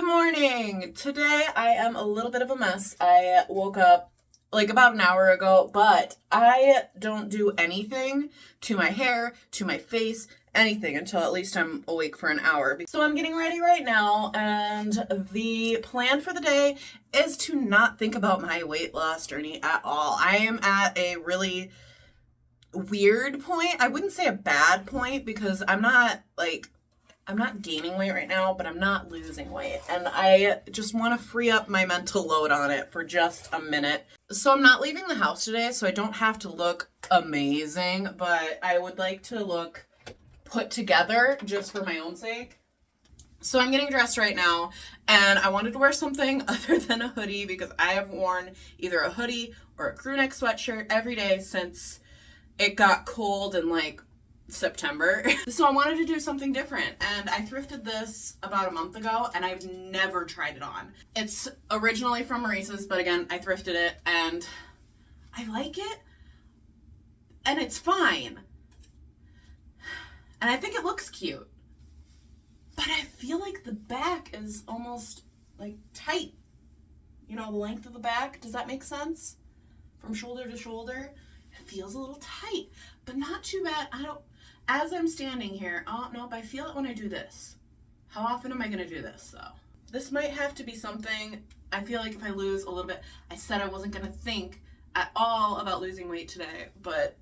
morning. Today I am a little bit of a mess. I woke up like about an hour ago, but I don't do anything to my hair, to my face, anything until at least I'm awake for an hour. So I'm getting ready right now, and the plan for the day is to not think about my weight loss journey at all. I am at a really weird point. I wouldn't say a bad point because I'm not gaining weight right now, but I'm not losing weight. And I just want to free up my mental load on it for just a minute. So I'm not leaving the house today, so I don't have to look amazing, but I would like to look put together just for my own sake. So I'm getting dressed right now, and I wanted to wear something other than a hoodie because I have worn either a hoodie or a crew neck sweatshirt every day since it got cold in September. So I wanted to do something different, and I thrifted this about a month ago, and I've never tried it on. It's originally from Maurice's, but again, I thrifted it, and I like it, and it's fine. And I think it looks cute. But I feel like the back is almost tight. You know, the length of the back. Does that make sense? From shoulder to shoulder. It feels a little tight, but not too bad. As I'm standing here, oh, nope, I feel it when I do this. How often am I going to do this, though? This might have to be something, I feel like if I lose a little bit, I said I wasn't going to think at all about losing weight today, but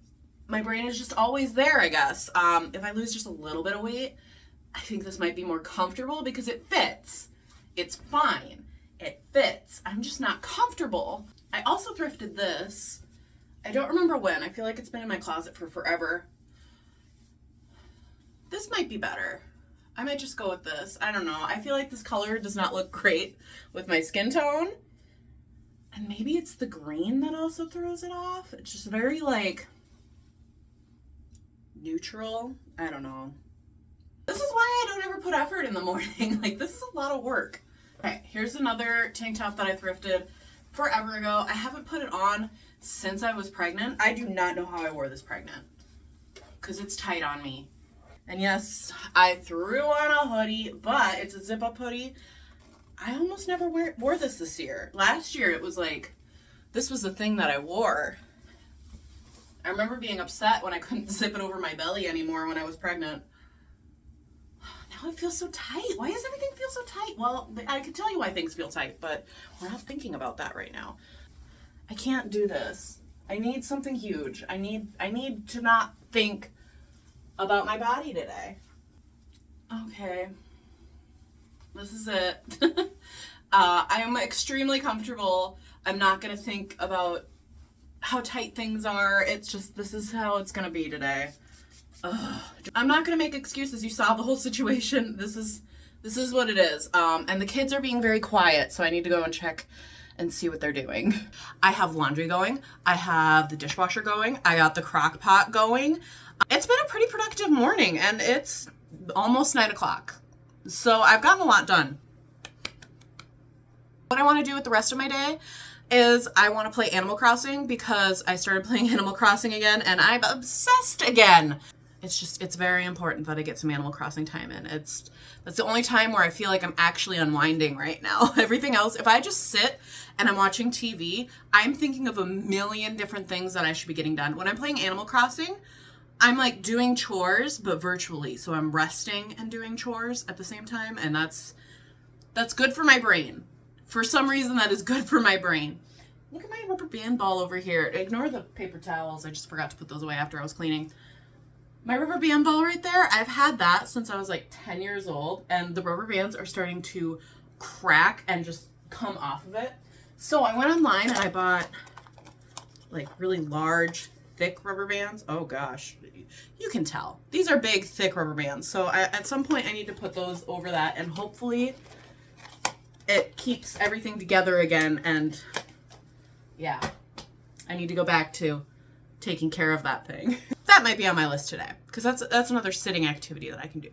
my brain is just always there, I guess. If I lose just a little bit of weight, I think this might be more comfortable because it fits. It's fine. It fits. I'm just not comfortable. I also thrifted this. I don't remember when. I feel like it's been in my closet for forever. This might be better. I might just go with this. I don't know. I feel like this color does not look great with my skin tone. And maybe it's the green that also throws it off. It's just very neutral. I don't know. This is why I don't ever put effort in the morning. This is a lot of work. Okay, here's another tank top that I thrifted forever ago. I haven't put it on since I was pregnant. I do not know how I wore this pregnant because it's tight on me. And yes, I threw on a hoodie, but it's a zip-up hoodie. I almost never wore this year. Last year, it was this was the thing that I wore. I remember being upset when I couldn't zip it over my belly anymore when I was pregnant. Now it feels so tight. Why does everything feel so tight? Well, I could tell you why things feel tight, but we're not thinking about that right now. I can't do this. I need something huge. I need to not think about my body today. Okay. This is it. I am extremely comfortable. I'm not going to think about how tight things are. It's just, this is how it's going to be today. Ugh. I'm not going to make excuses. You saw the whole situation. This is what it is. And the kids are being very quiet, so I need to go and check and see what they're doing. I have laundry going. I have the dishwasher going. I got the crock pot going. It's been a pretty productive morning, and it's almost 9 o'clock. So I've gotten a lot done. What I want to do with the rest of my day is I want to play Animal Crossing because I started playing Animal Crossing again, and I'm obsessed again. It's very important that I get some Animal Crossing time in. That's the only time where I feel like I'm actually unwinding right now. Everything else, if I just sit and I'm watching TV, I'm thinking of a million different things that I should be getting done. When I'm playing Animal Crossing, I'm doing chores, but virtually. So I'm resting and doing chores at the same time, and that's good for my brain. For some reason, that is good for my brain. Look at my rubber band ball over here. Ignore the paper towels. I just forgot to put those away after I was cleaning. My rubber band ball right there, I've had that since I was 10 years old, and the rubber bands are starting to crack and just come off of it. So I went online and I bought really large, thick rubber bands. Oh gosh, you can tell. These are big, thick rubber bands. So at some point I need to put those over that, and hopefully it keeps everything together again. And yeah, I need to go back to taking care of that thing. That might be on my list today because that's another sitting activity that I can do.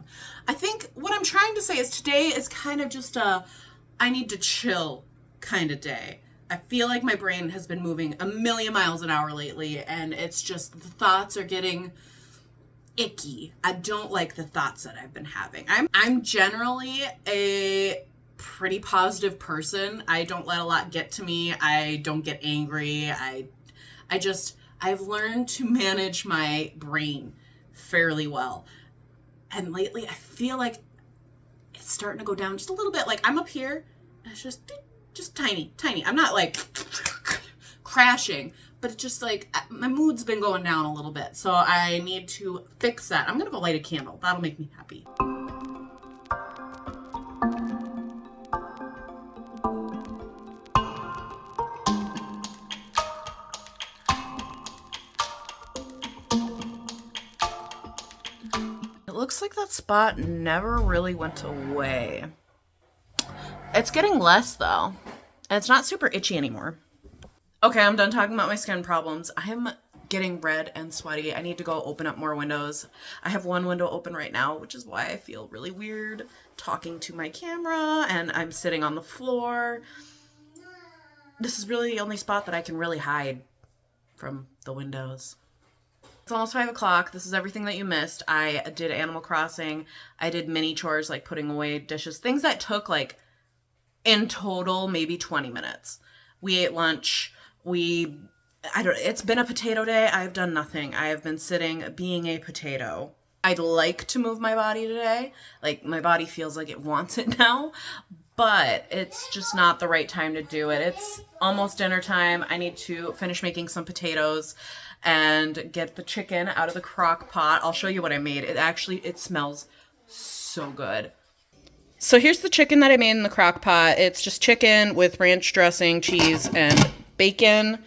I think what I'm trying to say is today is kind of just I need to chill kind of day. I feel like my brain has been moving a million miles an hour lately, and it's just the thoughts are getting icky. I don't like the thoughts that I've been having. I'm generally a pretty positive person. I don't let a lot get to me. I don't get angry. I've learned to manage my brain fairly well. And lately I feel like it's starting to go down just a little bit. Like I'm up here, and it's just tiny. I'm not like crashing, but it's just like my mood's been going down a little bit. So I need to fix that. I'm gonna go light a candle. That'll make me happy. It looks like that spot never really went away. It's getting less though, and it's not super itchy anymore. Okay, I'm done talking about my skin problems. I'm getting red and sweaty. I need to go open up more windows. I have one window open right now, which is why I feel really weird talking to my camera, and I'm sitting on the floor. This is really the only spot that I can really hide from the windows. It's almost 5 o'clock. This is everything that you missed. I did Animal Crossing. I did mini chores like putting away dishes, things that took like in total maybe 20 minutes. We ate lunch. It's been a potato day. I've done nothing. I have been sitting being a potato. I'd like to move my body today. Like my body feels like it wants it now, but it's just not the right time to do it. It's almost dinner time. I need to finish making some potatoes and get the chicken out of the crock pot. I'll show you what I made. It smells so good. So here's the chicken that I made in the crock pot. It's just chicken with ranch dressing, cheese, and bacon.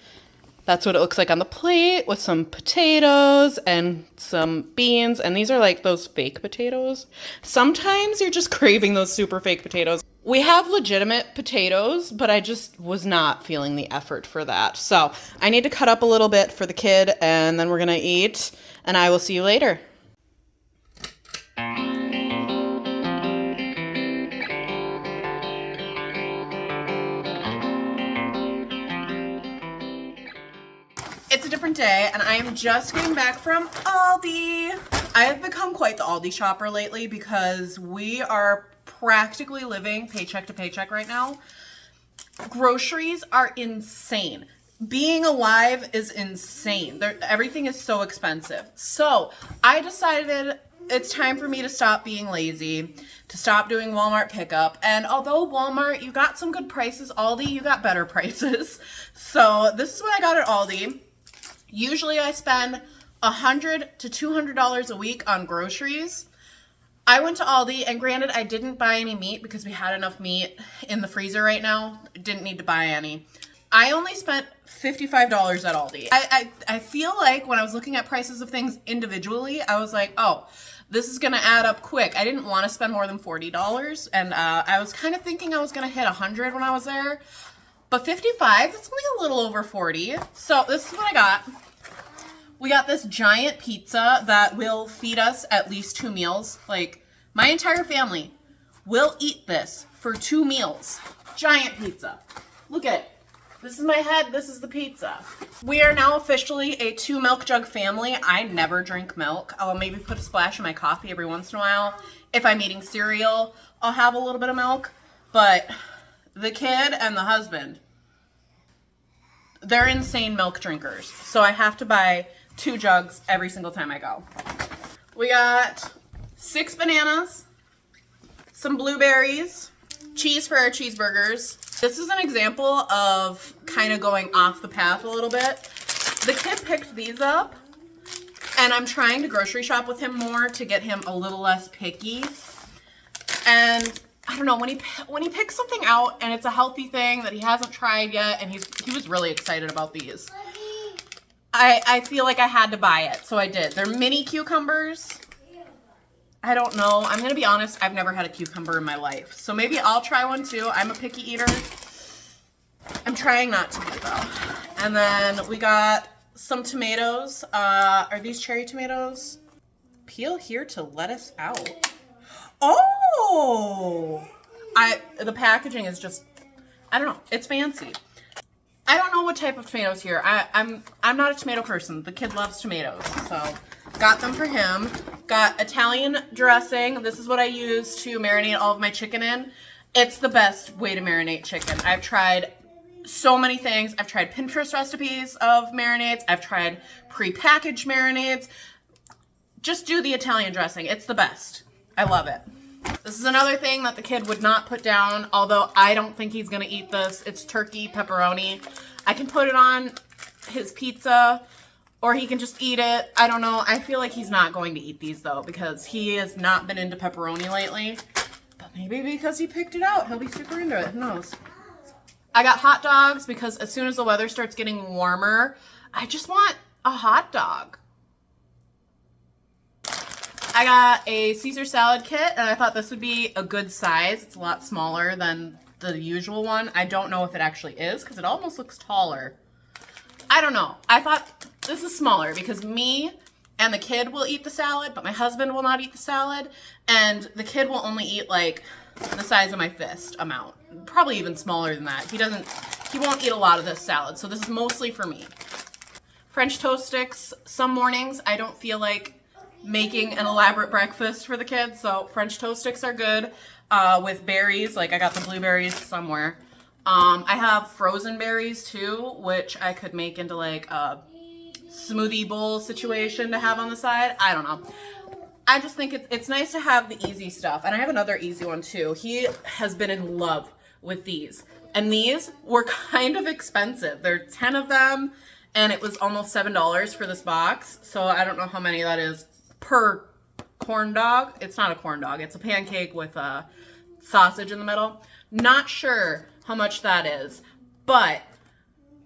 That's what it looks like on the plate with some potatoes and some beans. And these are like those fake potatoes. Sometimes you're just craving those super fake potatoes. We have legitimate potatoes, but I just was not feeling the effort for that. So I need to cut up a little bit for the kid, and then we're gonna eat, and I will see you later. It's a different day, and I am just getting back from Aldi. I have become quite the Aldi shopper lately because we are practically living paycheck to paycheck right now. Groceries are insane. Being alive is insane. Everything is so expensive. So I decided it's time for me to stop being lazy, to stop doing Walmart pickup. And although Walmart, you got some good prices, Aldi, you got better prices. So this is what I got at Aldi. Usually I spend $100 to $200 a week on groceries. I went to Aldi, and granted, I didn't buy any meat because we had enough meat in the freezer right now. Didn't need to buy any. I only spent $55 at Aldi. I feel like when I was looking at prices of things individually, I was like, oh, this is going to add up quick. I didn't want to spend more than $40, and I was kind of thinking I was going to hit $100 when I was there. But 55, that's only a little over 40. So this is what I got. We got this giant pizza that will feed us at least 2 meals. Like, my entire family will eat this for 2 meals. Giant pizza. Look at it. This is my head. This is the pizza. We are now officially a 2 milk jug family. I never drink milk. I'll maybe put a splash in my coffee every once in a while. If I'm eating cereal, I'll have a little bit of milk. But the kid and the husband, they're insane milk drinkers. So I have to buy 2 jugs every single time I go. We got 6 bananas, some blueberries, cheese for our cheeseburgers. This is an example of kind of going off the path a little bit. The kid picked these up, and I'm trying to grocery shop with him more to get him a little less picky. And I don't know, when he picks something out and it's a healthy thing that he hasn't tried yet, and he was really excited about these. I feel like I had to buy it, so I did. They're mini cucumbers. I don't know. I'm going to be honest, I've never had a cucumber in my life. So maybe I'll try one too. I'm a picky eater. I'm trying not to be though. And then we got some tomatoes. Are these cherry tomatoes? Peel here to lettuce out. Oh! The packaging is just, I don't know. It's fancy. I don't know what type of tomatoes here. I'm not a tomato person. The kid loves tomatoes, so got them for him. Got Italian dressing. This is what I use to marinate all of my chicken in. It's the best way to marinate chicken. I've tried so many things. I've tried Pinterest recipes of marinades. I've tried pre-packaged marinades. Just do the Italian dressing. It's the best. I love it. This is another thing that the kid would not put down, although I don't think he's gonna eat this. It's turkey pepperoni. I can put it on his pizza, or he can just eat it. I don't know. I feel like he's not going to eat these though, because he has not been into pepperoni lately. But maybe because he picked it out, he'll be super into it. Who knows? I got hot dogs because as soon as the weather starts getting warmer, I just want a hot dog. I got a Caesar salad kit, and I thought this would be a good size. It's a lot smaller than the usual one. I don't know if it actually is, because it almost looks taller. I don't know. I thought this is smaller because me and the kid will eat the salad, but my husband will not eat the salad, and the kid will only eat like the size of my fist amount. Probably even smaller than that. He won't eat a lot of this salad, so this is mostly for me. French toast sticks. Some mornings I don't feel like making an elaborate breakfast for the kids, so French toast sticks are good with berries. Like I got the blueberries somewhere. I have frozen berries too, which I could make into like a smoothie bowl situation to have on the side. I don't know. I just think it's nice to have the easy stuff. And I have another easy one too. He has been in love with these. And these were kind of expensive. There are 10 of them, and it was almost $7 for this box. So I don't know how many that is per corn dog. It's not a corn dog. It's a pancake with a sausage in the middle. Not sure how much that is, but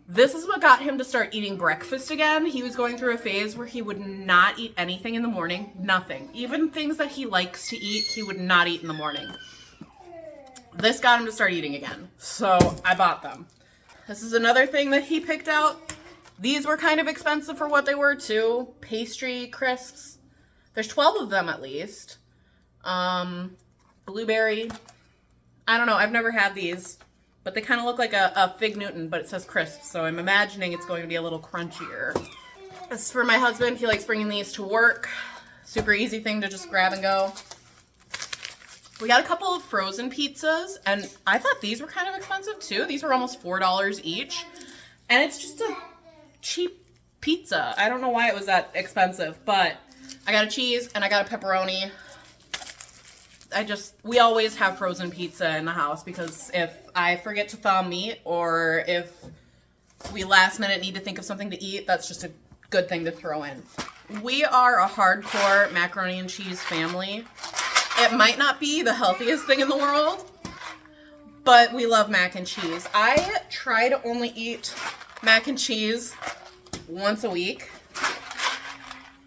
this is what got him to start eating breakfast again. He was going through a phase where he would not eat anything in the morning. Nothing. Even things that he likes to eat, he would not eat in the morning. This got him to start eating again, so I bought them. This is another thing that he picked out. These were kind of expensive for what they were too. Pastry crisps. There's 12 of them at least. Blueberry. I don't know. I've never had these, but they kind of look like a Fig Newton, but it says crisp, so I'm imagining it's going to be a little crunchier. As for my husband, he likes bringing these to work. Super easy thing to just grab and go. We got a couple of frozen pizzas, and I thought these were kind of expensive too. These were almost $4 each, and it's just a cheap pizza. I don't know why it was that expensive, but I got a cheese and I got a pepperoni. We always have frozen pizza in the house because if I forget to thaw meat or if we last minute need to think of something to eat, that's just a good thing to throw in. We are a hardcore macaroni and cheese family. It might not be the healthiest thing in the world, but we love mac and cheese. I try to only eat mac and cheese once a week.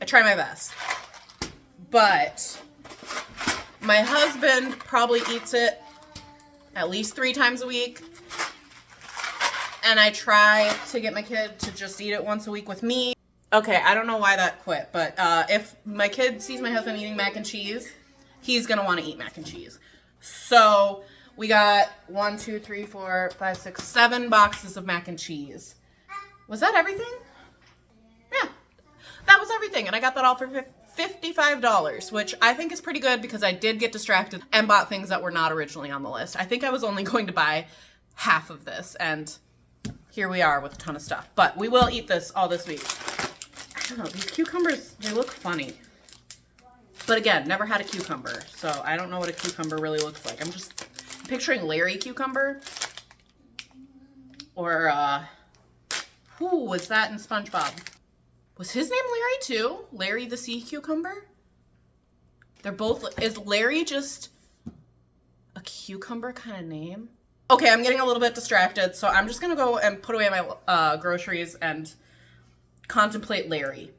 I try my best. But my husband probably eats it at least 3 times a week. And I try to get my kid to just eat it once a week with me. Okay, I don't know why that quit, but if my kid sees my husband eating mac and cheese, he's gonna want to eat mac and cheese. So we got 1, 2, 3, 4, 5, 6, 7 boxes of mac and cheese. Was that everything? Yeah, that was everything. And I got that all for $55, which I think is pretty good because I did get distracted and bought things that were not originally on the list. I think I was only going to buy half of this, and here we are with a ton of stuff. But we will eat this all this week. I don't know, these cucumbers, they look funny. But again, never had a cucumber, so I don't know what a cucumber really looks like. I'm just picturing Larry Cucumber. Or, who was that in SpongeBob? Was his name Larry too? Larry the Sea Cucumber? They're both, is Larry just a cucumber kind of name? Okay, I'm getting a little bit distracted, so I'm just gonna go and put away my groceries and contemplate Larry.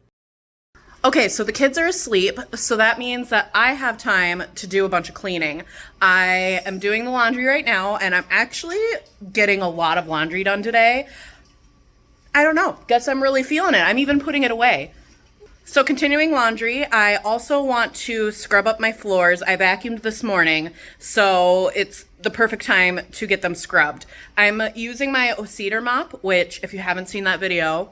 Okay, so the kids are asleep, so that means that I have time to do a bunch of cleaning. I am doing the laundry right now, and I'm actually getting a lot of laundry done today. I don't know, guess I'm really feeling it. I'm even putting it away. So continuing laundry, I also want to scrub up my floors. I vacuumed this morning, so it's the perfect time to get them scrubbed. I'm using my cedar mop, which if you haven't seen that video,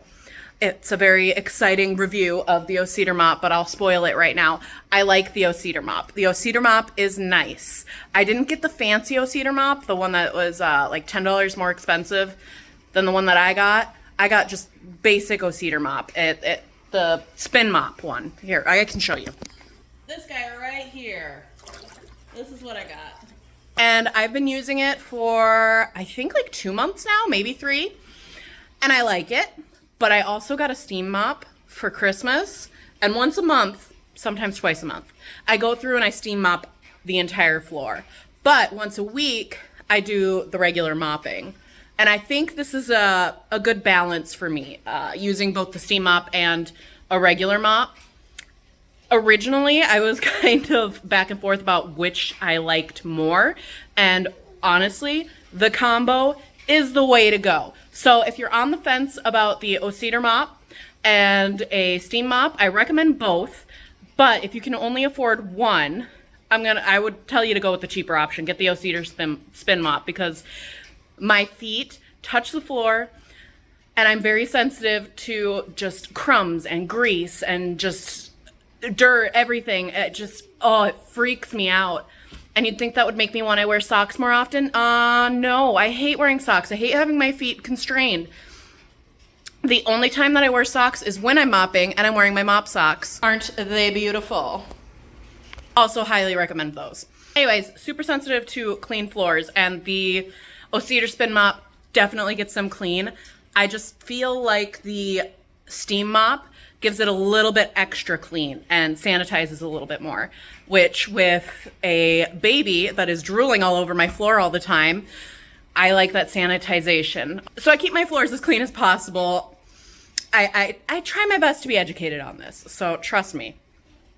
It's a very exciting review of the O-Cedar mop, but I'll spoil it right now. I like the O-Cedar mop. The O-Cedar mop is nice. I didn't get the fancy O-Cedar mop, the one that was like $10 more expensive than the one that I got. I got just basic O-Cedar mop. The spin mop one. Here, I can show you. This guy right here. This is what I got. And I've been using it for, I think, like 2 months now, maybe 3. And I like it. But I also got a steam mop for Christmas, and once a month, sometimes twice a month, I go through and I steam mop the entire floor. But once a week, I do the regular mopping. And I think this is a good balance for me, using both the steam mop and a regular mop. Originally, I was kind of back and forth about which I liked more, and honestly, the combo is the way to go. So if you're on the fence about the O-Cedar mop and a steam mop, I recommend both. But if you can only afford one, I would tell you to go with the cheaper option. Get the O-Cedar spin mop, because my feet touch the floor and I'm very sensitive to just crumbs and grease and just dirt, everything. It freaks me out. And you'd think that would make me want to wear socks more often. No, I hate wearing socks. I hate having my feet constrained. The only time that I wear socks is when I'm mopping and I'm wearing my mop socks. Aren't they beautiful? Also highly recommend those. Anyways, super sensitive to clean floors, and the O-Cedar spin mop definitely gets them clean. I just feel like the steam mop gives it a little bit extra clean and sanitizes a little bit more, which with a baby that is drooling all over my floor all the time, I like that sanitization. So I keep my floors as clean as possible. I try my best to be educated on this, so trust me.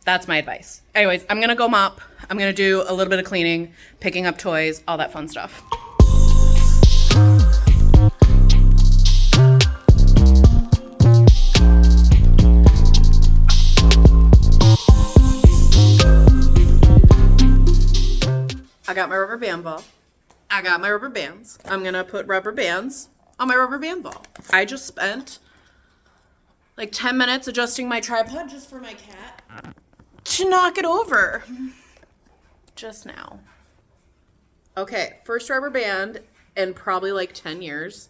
That's my advice. Anyways, I'm gonna go mop. I'm gonna do a little bit of cleaning, picking up toys, all that fun stuff. I got my rubber band ball. I got my rubber bands. I'm gonna put rubber bands on my rubber band ball. I just spent like 10 minutes adjusting my tripod just for my cat to knock it over just now. Okay, first rubber band in probably like 10 years.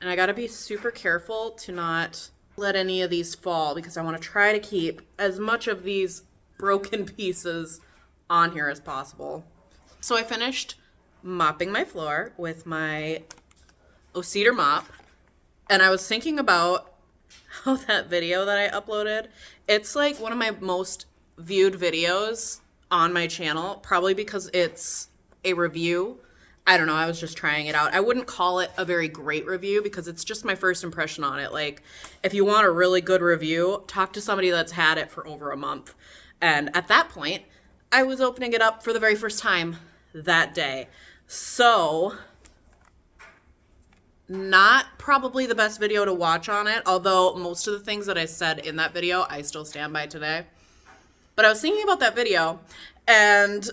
And I gotta be super careful to not let any of these fall, because I wanna try to keep as much of these broken pieces on here as possible. So I finished mopping my floor with my O-Cedar mop, and I was thinking about how that video that I uploaded, it's like one of my most viewed videos on my channel, probably because it's a review. I don't know, I was just trying it out. I wouldn't call it a very great review because it's just my first impression on it. Like, if you want a really good review, talk to somebody that's had it for over a month. And at that point, I was opening it up for the very first time that day. So, not probably the best video to watch on it, although most of the things that I said in that video, I still stand by today. But I was thinking about that video and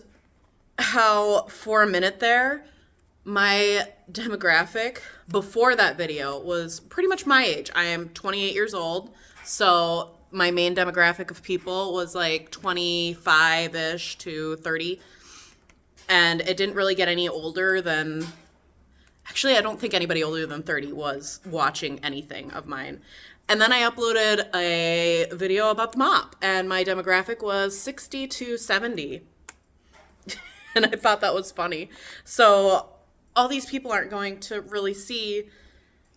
how for a minute there, my demographic before that video was pretty much my age. I am 28 years old, so my main demographic of people was like 25-ish to 30. And it didn't really get any older than, actually, I don't think anybody older than 30 was watching anything of mine. And then I uploaded a video about the mop, and my demographic was 60 to 70. And I thought that was funny. So all these people aren't going to really see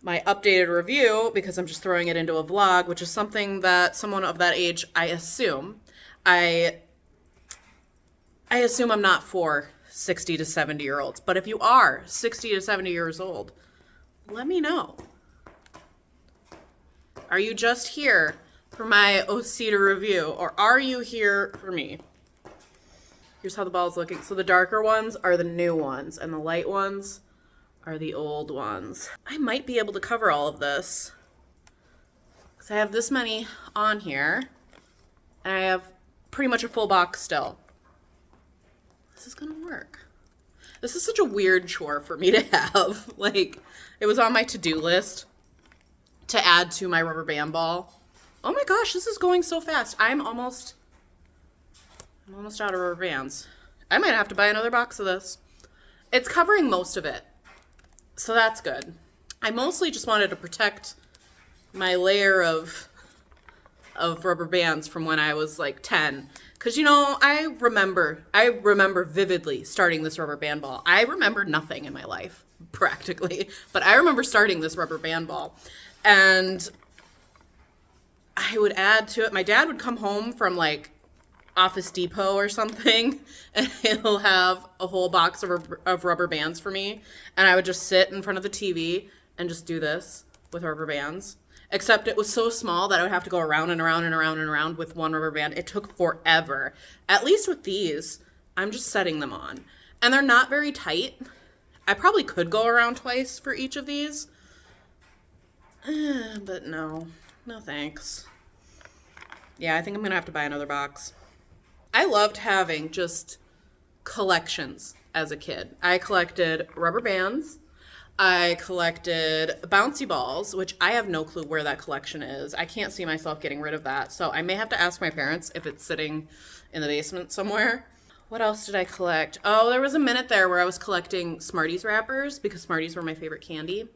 my updated review because I'm just throwing it into a vlog, which is something that someone of that age, I assume I'm not for 60 to 70-year-olds. But if you are 60 to 70 years old, let me know. Are you just here for my O-Cedar review, or are you here for me? Here's how the ball is looking. So the darker ones are the new ones, and the light ones are the old ones. I might be able to cover all of this, because I have this many on here, and I have pretty much a full box still. This is gonna work. This is such a weird chore for me to have. Like, it was on my to-do list to add to my rubber band ball. Oh my gosh, this is going so fast. I'm almost out of rubber bands. I might have to buy another box of this. It's covering most of it, so that's good. I mostly just wanted to protect my layer of rubber bands from when I was like 10. Because, you know, I remember vividly starting this rubber band ball. I remember nothing in my life, practically. But I remember starting this rubber band ball. And I would add to it. My dad would come home from, like, Office Depot or something, and he'll have a whole box of rubber bands for me. And I would just sit in front of the TV and just do this with rubber bands. Except it was so small that I would have to go around and around and around and around with one rubber band. It took forever. At least with these, I'm just setting them on. And they're not very tight. I probably could go around twice for each of these. But no. No thanks. Yeah, I think I'm going to have to buy another box. I loved having just collections as a kid. I collected rubber bands. I collected bouncy balls, which I have no clue where that collection is. I can't see myself getting rid of that. So I may have to ask my parents if it's sitting in the basement somewhere. What else did I collect? Oh, there was a minute there where I was collecting Smarties wrappers because Smarties were my favorite candy.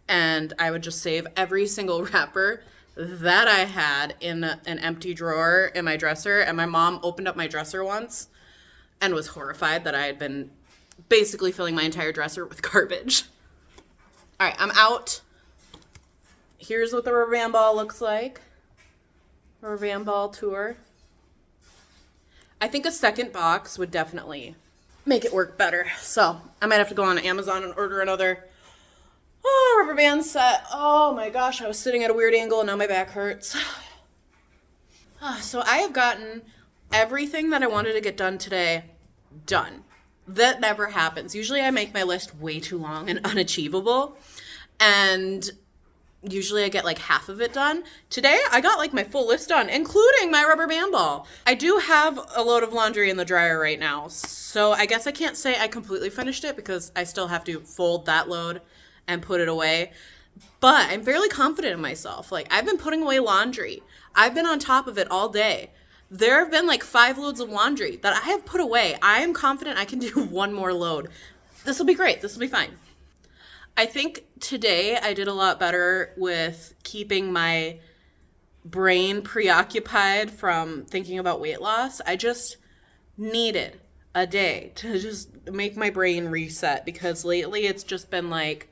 And I would just save every single wrapper that I had in an empty drawer in my dresser. And my mom opened up my dresser once and was horrified that I had been basically filling my entire dresser with garbage. All right, I'm out. Here's what the rubber band ball looks like. Rubber band ball tour. I think a second box would definitely make it work better. So I might have to go on Amazon and order another rubber band set. Oh my gosh, I was sitting at a weird angle and now my back hurts. So I have gotten everything that I wanted to get done today done. That never happens. Usually I make my list way too long and unachievable. And usually I get like half of it done. Today I got like my full list done, including my rubber band ball. I do have a load of laundry in the dryer right now. So I guess I can't say I completely finished it because I still have to fold that load and put it away. But I'm fairly confident in myself. Like, I've been putting away laundry. I've been on top of it all day. There have been like 5 loads of laundry that I have put away. I am confident I can do one more load. This will be great. This will be fine. I think today I did a lot better with keeping my brain preoccupied from thinking about weight loss. I just needed a day to just make my brain reset because lately it's just been like,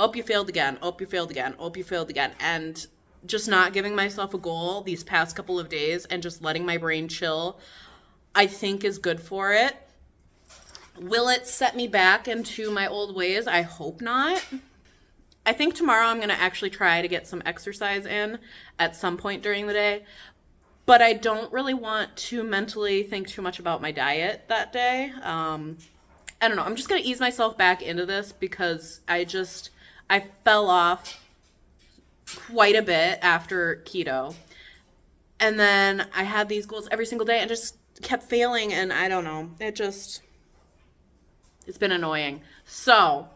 oh, you failed again. Oh, you failed again. Oh, you failed again. And just not giving myself a goal these past couple of days and just letting my brain chill, I think is good for it. Will it set me back into my old ways? I hope not. I think tomorrow I'm going to actually try to get some exercise in at some point during the day, but I don't really want to mentally think too much about my diet that day. I don't know. I'm just going to ease myself back into this because I fell off quite a bit after keto. And then I had these goals every single day and just kept failing. And I don't know. It's been annoying. So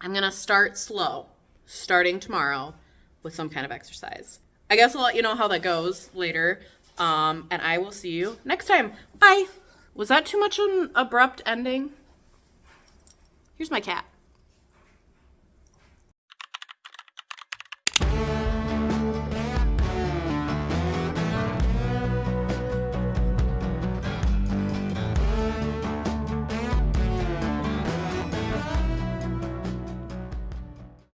I'm going to start slow, starting tomorrow with some kind of exercise. I guess I'll let you know how that goes later. And I will see you next time. Bye. Was that too much of an abrupt ending? Here's my cat.